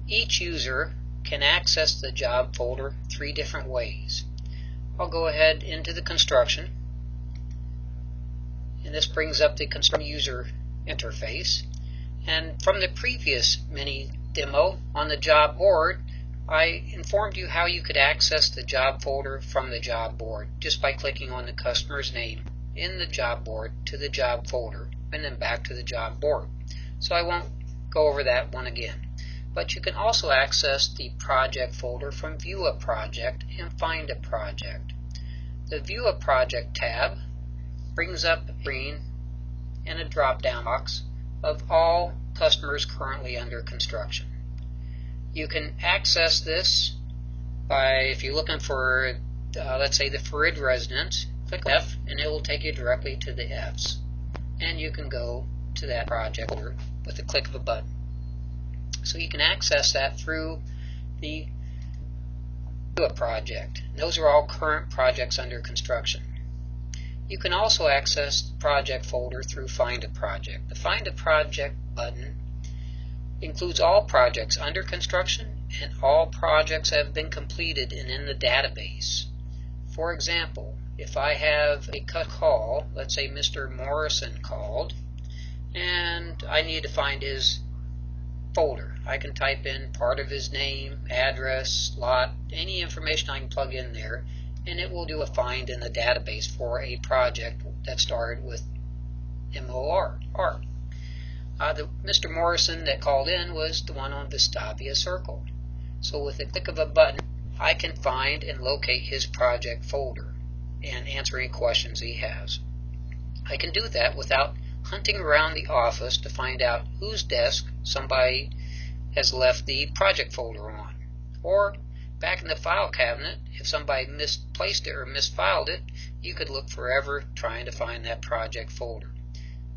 Each user can access the job folder 3 different ways. I'll go ahead into the construction, and this brings up the construction user interface. And from the previous mini demo on the job board, I informed you how you could access the job folder from the job board just by clicking on the customer's name in the job board to the job folder and then back to the job board. So I won't go over that one again. But you can also access the project folder from View a Project and Find a Project. The View a Project tab brings up a screen and a drop-down box of all customers currently under construction. You can access this by, if you're looking for, let's say, the Farid residence, click F and it will take you directly to the Fs. And you can go to that project folder with a click of a button. So you can access that through the View a Project. Those are all current projects under construction. You can also access the project folder through Find a Project. The Find a Project button includes all projects under construction and all projects that have been completed and in the database. For example, if I have a call, let's say Mr. Morrison called, and I need to find his folder. I can type in part of his name, address, lot, any information I can plug in there, and it will do a find in the database for a project that started with MOR. The Mr. Morrison that called in was the one on Vestavia Circle. So with a click of a button, I can find and locate his project folder and answer any questions he has. I can do that without hunting around the office to find out whose desk somebody has left the project folder on. Or back in the file cabinet, if somebody misplaced it or misfiled it, you could look forever trying to find that project folder.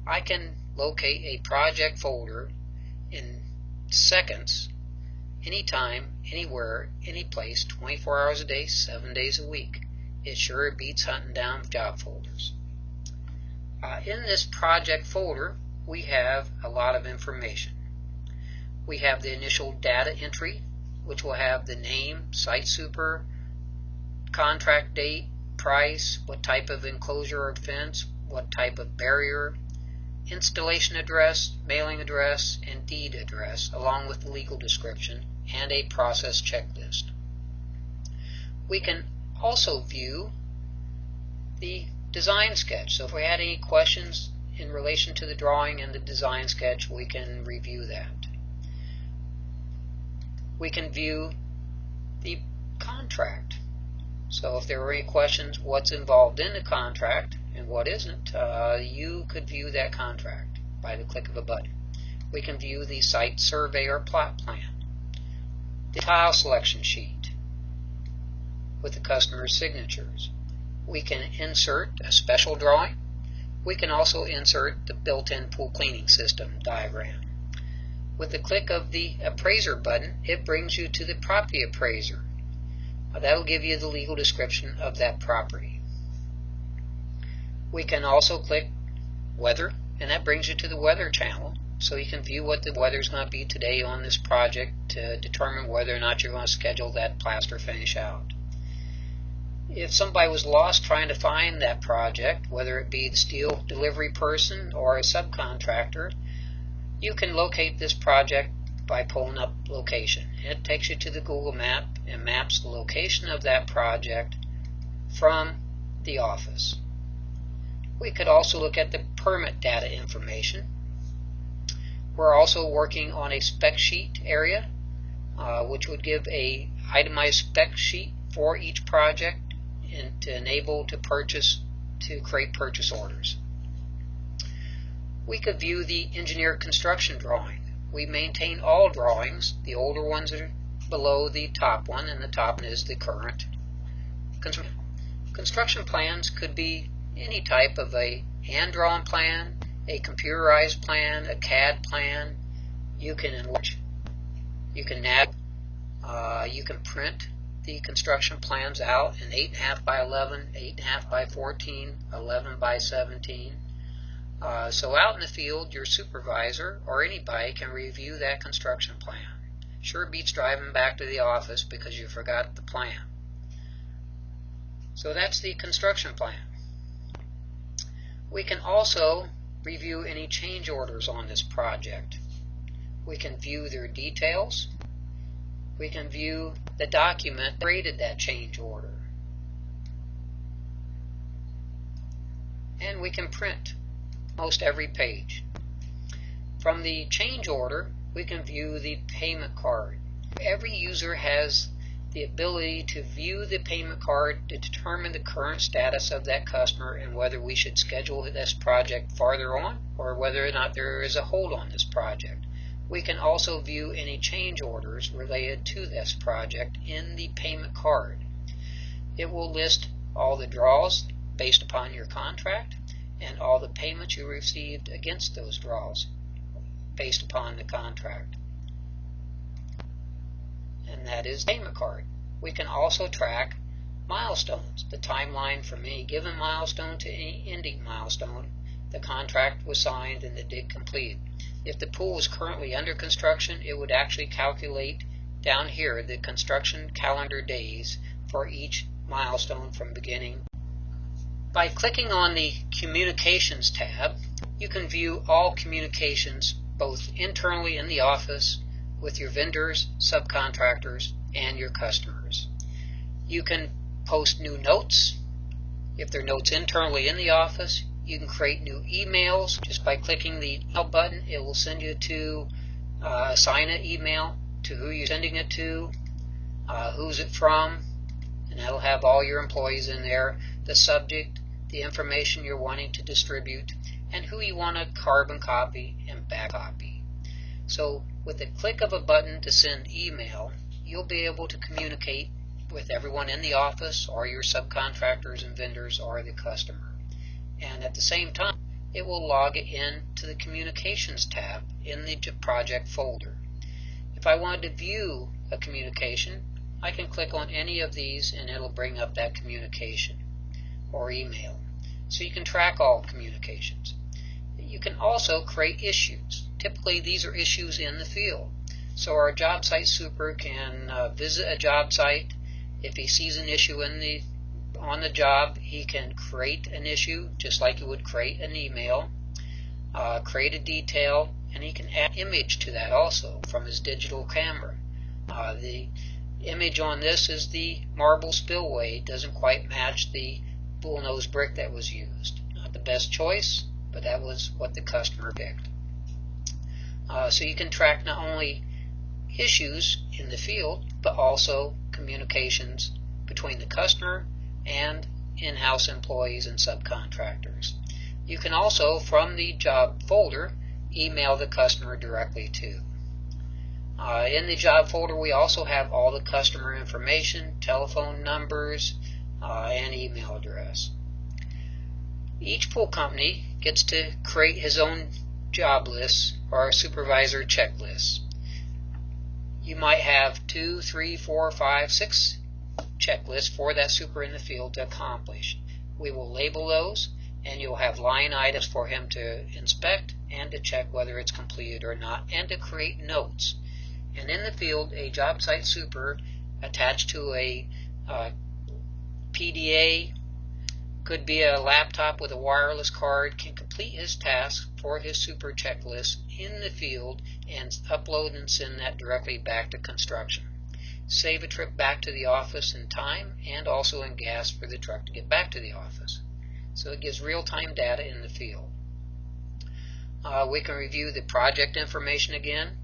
I can locate a project folder in seconds, anytime, anywhere, any place, 24 hours a day, 7 days a week. It sure beats hunting down job folders. In this project folder, we have a lot of information. We have the initial data entry, which will have the name, site super, contract date, price, what type of enclosure or fence, what type of barrier, installation address, mailing address, and deed address, along with the legal description and a process checklist. We can also view the design sketch. So if we had any questions in relation to the drawing and the design sketch, we can review that. We can view the contract. So if there were any questions, what's involved in the contract and what isn't, you could view that contract by the click of a button. We can view the site survey or plot plan, the tile selection sheet with the customer's signatures. We can insert a special drawing. We can also insert the built-in pool cleaning system diagram. With the click of the appraiser button, it brings you to the property appraiser. That'll give you the legal description of that property. We can also click weather, and that brings you to the weather channel, so you can view what the weather's going to be today on this project to determine whether or not you're going to schedule that plaster finish out. If somebody was lost trying to find that project, whether it be the steel delivery person or a subcontractor, you can locate this project by pulling up location. It takes you to the Google map and maps the location of that project from the office. We could also look at the permit data information. We're also working on a spec sheet area, which would give a itemized spec sheet for each project and to enable to create purchase orders. We could view the engineered construction drawing. We maintain all drawings. The older ones are below the top one, and the top one is the current. Construction plans could be any type of a hand-drawn plan, a computerized plan, a CAD plan. You can enlarge, you can navigate, you can print the construction plans out in 8.5 by 11, 8.5 by 14, 11 by 17. So out in the field, your supervisor or anybody can review that construction plan. Sure beats driving back to the office because you forgot the plan. So that's the construction plan. We can also review any change orders on this project. We can view their details. We can view the document that created that change order. And we can print most every page. From the change order, we can view the payment card. Every user has the ability to view the payment card to determine the current status of that customer and whether we should schedule this project farther on or whether or not there is a hold on this project. We can also view any change orders related to this project in the payment card. It will list all the draws based upon your contract and all the payments you received against those draws based upon the contract. And that is the payment card. We can also track milestones, the timeline from any given milestone to any ending milestone. The contract was signed and the dig completed. If the pool is currently under construction, it would actually calculate down here the construction calendar days for each milestone from beginning. By clicking on the Communications tab, you can view all communications both internally in the office with your vendors, subcontractors, and your customers. You can post new notes. If there are notes internally in the office, you can create new emails just by clicking the email button. It will send you to assign an email to who you're sending it to, who's it from, and that'll have all your employees in there, the subject, the information you're wanting to distribute, and who you want to carbon copy and back copy. So with the click of a button to send email, you'll be able to communicate with everyone in the office or your subcontractors and vendors or the customer. And at the same time, it will log it in to the Communications tab in the project folder. If I wanted to view a communication, I can click on any of these and it'll bring up that communication or email. So you can track all communications. You can also create issues. Typically these are issues in the field. So our job site super can visit a job site. If he sees an issue on the job, he can create an issue just like he would create an email, create a detail, and he can add image to that also from his digital camera. The image on this is the marble spillway. It doesn't quite match the bullnose brick that was used. Not the best choice, but that was what the customer picked. So you can track not only issues in the field, but also communications between the customer and in-house employees and subcontractors. You can also, from the job folder, email the customer directly too. In the job folder, we also have all the customer information, telephone numbers, and email address. Each pool company gets to create his own job lists or supervisor checklists. You might have 2, 3, 4, 5, 6 checklists for that super in the field to accomplish. We will label those, and you'll have line items for him to inspect and to check whether it's completed or not, and to create notes. And in the field, a job site super attached to a PDA, could be a laptop with a wireless card, can complete his task for his super checklist in the field and upload and send that directly back to construction. Save a trip back to the office in time and also in gas for the truck to get back to the office. So it gives real-time data in the field. We can review the project information again.